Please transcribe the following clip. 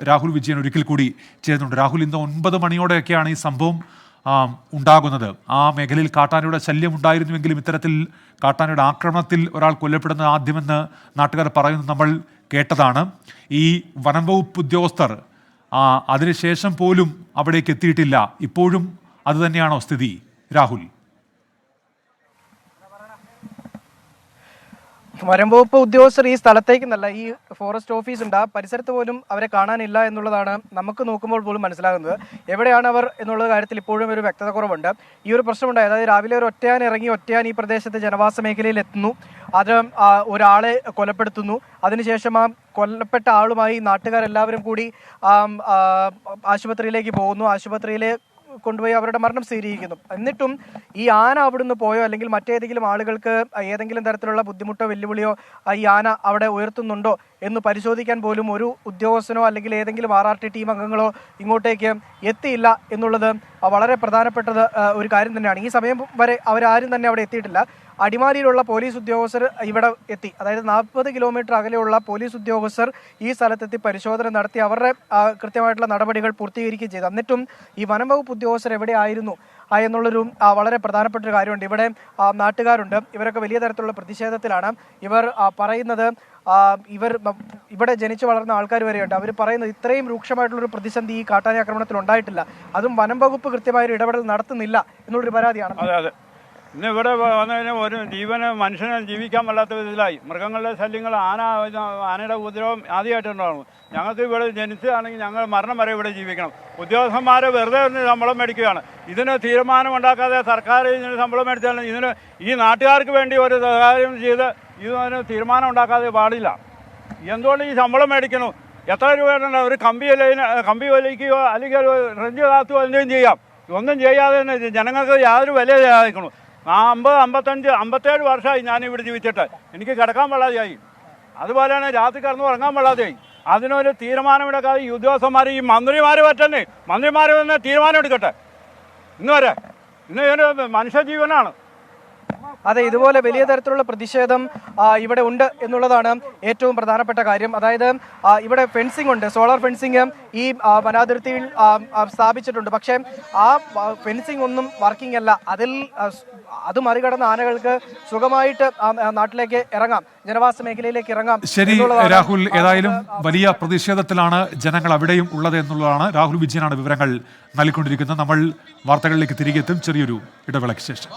രാഹുൽ വിജയൻ ഒരിക്കൽ കൂടി ചേരുന്നുണ്ട്. രാഹുൽ, ഇന്ന് 9 മണിയോടെയൊക്കെയാണ് ഈ സംഭവം ഉണ്ടാകുന്നത്. ആ മേഖലയിൽ കാട്ടാനയുടെ ശല്യം ഉണ്ടായിരുന്നുവെങ്കിലും ഇത്തരത്തിൽ കാട്ടാനയുടെ ആക്രമണത്തിൽ ഒരാൾ കൊല്ലപ്പെടുന്നത് ആദ്യമെന്ന് നാട്ടുകാർ പറയുന്നത് നമ്മൾ കേട്ടതാണ്. ഈ വനം വകുപ്പ് ഉദ്യോഗസ്ഥർ അതിനുശേഷം പോലും അവിടേക്ക് എത്തിയിട്ടില്ല. ഇപ്പോഴും അതുതന്നെയാണോ സ്ഥിതി, രാഹുൽ? വനം വകുപ്പ് ഉദ്യോഗസ്ഥർ ഈ സ്ഥലത്തേക്കെന്നല്ല, ഈ ഫോറസ്റ്റ് ഓഫീസ് ഉണ്ട്, ആ പരിസരത്ത് പോലും അവരെ കാണാനില്ല എന്നുള്ളതാണ് നമുക്ക് നോക്കുമ്പോൾ പോലും മനസ്സിലാകുന്നത്. എവിടെയാണ് അവർ എന്നുള്ള കാര്യത്തിൽ ഇപ്പോഴും ഒരു വ്യക്തത കുറവുണ്ട്. ഈ ഒരു പ്രശ്നമുണ്ടായി, അതായത് രാവിലെ ഒരു ഒറ്റയാൻ ഇറങ്ങി, ഒറ്റയാൻ ഈ പ്രദേശത്ത് ജനവാസ മേഖലയിൽ എത്തുന്നു, അത് ഒരാളെ കൊലപ്പെടുത്തുന്നു. അതിനുശേഷം ആ കൊല്ലപ്പെട്ട ആളുമായി നാട്ടുകാരെല്ലാവരും കൂടി ആശുപത്രിയിലേക്ക് പോകുന്നു. ആശുപത്രിയിൽ കൊണ്ടുപോയി അവരുടെ മരണം സ്ഥിരീകരിക്കുന്നു. എന്നിട്ടും ഈ ആന അവിടുന്ന് പോയോ അല്ലെങ്കിൽ മറ്റേതെങ്കിലും ആളുകൾക്ക് ഏതെങ്കിലും തരത്തിലുള്ള ബുദ്ധിമുട്ടോ വെല്ലുവിളിയോ ഈ ആന അവിടെ ഉയർത്തുന്നുണ്ടോ എന്ന് പരിശോധിക്കാൻ പോലും ഒരു ഉദ്യോഗസ്ഥനോ അല്ലെങ്കിൽ ഏതെങ്കിലും RRT ടീം അംഗങ്ങളോ ഇങ്ങോട്ടേക്ക് എത്തിയില്ല എന്നുള്ളത് വളരെ പ്രധാനപ്പെട്ടത് ഒരു കാര്യം തന്നെയാണ്. ഈ സമയം വരെ അവരാരും തന്നെ അവിടെ എത്തിയിട്ടില്ല. അടിമാലിയിലുള്ള പോലീസ് ഉദ്യോഗസ്ഥർ ഇവിടെ എത്തി, അതായത് 40 കിലോമീറ്റർ അകലെയുള്ള പോലീസ് ഉദ്യോഗസ്ഥർ ഈ സ്ഥലത്തെത്തി പരിശോധന നടത്തി അവരുടെ കൃത്യമായിട്ടുള്ള നടപടികൾ പൂർത്തീകരിക്കുകയും ചെയ്തു. എന്നിട്ടും ഈ വനം വകുപ്പ് ഉദ്യോഗസ്ഥർ എവിടെയായിരുന്നു എന്നുള്ളൊരു വളരെ പ്രധാനപ്പെട്ട ഒരു കാര്യമുണ്ട്. ഇവിടെ നാട്ടുകാരുണ്ട്, ഇവരൊക്കെ വലിയ തരത്തിലുള്ള പ്രതിഷേധത്തിലാണ്. ഇവർ പറയുന്നത്, ഇവിടെ ജനിച്ചു വളർന്ന ആൾക്കാർ വരെയുണ്ട്, അവർ പറയുന്നത് ഇത്രയും രൂക്ഷമായിട്ടുള്ളൊരു പ്രതിസന്ധി ഈ കാട്ടാന ആക്രമണത്തിൽ ഉണ്ടായിട്ടില്ല, അതും വനം വകുപ്പ് കൃത്യമായൊരു ഇടപെടൽ നടത്തുന്നില്ല എന്നുള്ളൊരു പരാതിയാണ്. അതെ, ഇന്ന് ഇവിടെ വന്നതിന് ഒരു മനുഷ്യന് ജീവിക്കാൻ വല്ലാത്ത വിധത്തിലായി. മൃഗങ്ങളുടെ ശല്യങ്ങൾ, ആനയുടെ ഉപദ്രവം ആദ്യമായിട്ടുണ്ടാകും. ഞങ്ങൾക്ക് ഇവിടെ ജനിച്ചതാണെങ്കിൽ ഞങ്ങൾ മരണം വരെ ഇവിടെ ജീവിക്കണം. ഉദ്യോഗസ്ഥന്മാരെ വെറുതെ ശമ്പളം മേടിക്കുകയാണ്. ഇതിന് തീരുമാനമുണ്ടാക്കാതെ സർക്കാർ ഇതിന് ശമ്പളം മേടിച്ചാൽ ഇതിന് ഈ നാട്ടുകാർക്ക് വേണ്ടി ഒരു സഹായം ചെയ്ത് ഇതിന് തീരുമാനം ഉണ്ടാക്കാതെ പാടില്ല. എന്തുകൊണ്ട് ഈ ശമ്പളം മേടിക്കണം? എത്ര രൂപയുടെ ഒരു കമ്പി വലിക്കുകയോ അല്ലെങ്കിൽ റെഞ്ച് കാത്തുകയോ എന്തെങ്കിലും ചെയ്യാം. ഒന്നും ചെയ്യാതെ തന്നെ ജനങ്ങൾക്ക് യാതൊരു വില ചെയ്യാതിരിക്കണം. 50, 55, 57 വർഷമായി ഞാനിവിടെ ജീവിച്ചിട്ട് എനിക്ക് കിടക്കാൻ പാടില്ലാതെയായി. അതുപോലെയാണ് രാത്രി കിടന്ന് ഉറങ്ങാൻ പാടില്ലാതെയായി. അതിനൊരു തീരുമാനമെടുക്കാതെ ഈ ഉദ്യോഗസ്ഥന്മാർ, ഈ മന്ത്രിമാർ പറ്റന്നെ, മന്ത്രിമാർ തന്നെ തീരുമാനം എടുക്കട്ടെ. ഇന്ന് വരെ ഇതൊരു മനുഷ്യജീവനാണ്. അതെ, ഇതുപോലെ വലിയ തരത്തിലുള്ള പ്രതിഷേധം ഇവിടെ ഉണ്ട് എന്നുള്ളതാണ് ഏറ്റവും പ്രധാനപ്പെട്ട കാര്യം. അതായത് ഇവിടെ ഫെൻസിംഗ് ഉണ്ട്, സോളാർ ഫെൻസിങ് ഈ വനാതിർത്തിയിൽ സ്ഥാപിച്ചിട്ടുണ്ട്. പക്ഷേ ആ ഫെൻസിംഗ് ഒന്നും വർക്കിംഗ് അല്ല. അത് മറികടന്ന ആനകൾക്ക് സുഖമായിട്ട് നാട്ടിലേക്ക് ഇറങ്ങാം, ജനവാസ മേഖലയിലേക്ക് ഇറങ്ങാം. ശരി രാഹുൽ, ഏതായാലും വലിയ പ്രതിഷേധത്തിലാണ് ജനങ്ങൾ അവിടെയും ഉള്ളത് എന്നുള്ളതാണ്. രാഹുൽ വിജയനാണ് വിവരങ്ങൾ നൽകിക്കൊണ്ടിരിക്കുന്നത്. നമ്മൾ വാർത്തകളിലേക്ക് തിരികെ എത്തും ചെറിയൊരു ഇടവേളയ്ക്ക് ശേഷം.